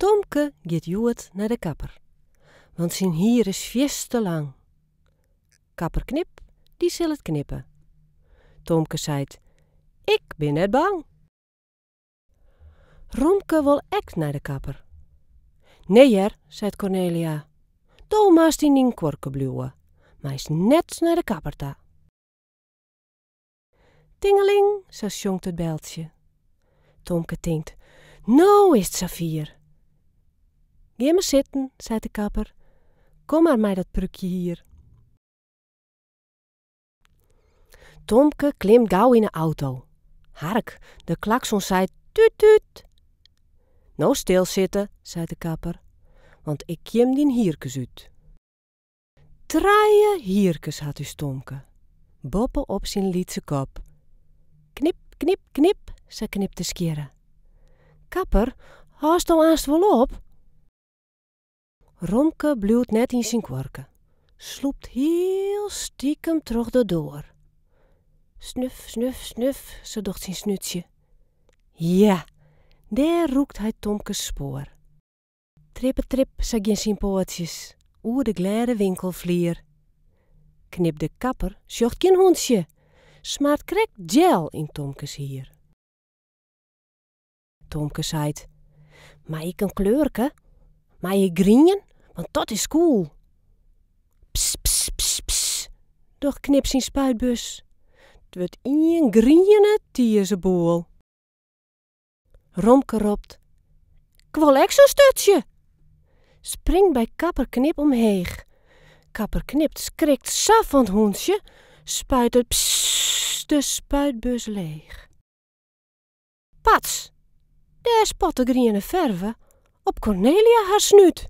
Tomke giet hjoed naar de kapper, want zijn hier is vies te lang. Kapper Knip, die zal het knippen. Tomke zeit, ik ben net bang. Romke wil ek naar de kapper. Nee her, zei Cornelia, dol maast in die korken bluwen, maar is net naar de kapper ta. Tingeling, zo sjonkt het beltje. Tomke tinkt, nou is het Safier. Ga maar zitten, zei de kapper. Kom maar met dat prukje hier. Tomke klimt gauw in de auto. Hark, de klakson zei tuut tuut. Nou stilzitten, zei de kapper, want ik kiem dien hierkes uit. 3 hierkes had u Tomke, boppen op zijn lietse kop. Knip, knip, knip, ze knipte skierre. Kapper, haast nou aanst wel op? Romke bluwt net in zijn kwarken, sloept heel stiekem terug de door. Snuf, snuf, snuf, ze docht zijn snutsje. Ja, daar roekt hij Tomkes spoor. Trippe trip, zei in zijn pootjes, oer de glare winkelvlier. Knip de kapper, sjocht geen hondje, smaart krek gel in Tomkes hier. Tomke zeit, maar ik een kleurke? Maar je grien? Want dat is cool. Ps, ps, ps, ps, doch knip zijn spuitbus. Het wordt een griene tierzeboel. Romke roept, ik wil ek zo'n stutje. Springt bij kapper Knip omheeg. Kapper Knip schrikt saf van het hondje, spuit het pss, de spuitbus leeg. Pats, daar spot de griene verve op Cornelia haar snuit.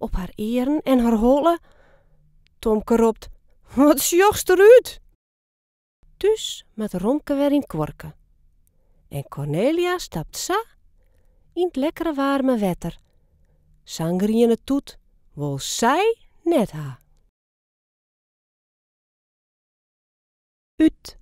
Op haar eren en haar holle. Tomke roept, wat sjochst eruit? Dus met Romke weer in kwarken. En Cornelia stapt sa in het lekkere warme wetter. Zangriene toet, wol zij net ha. Uit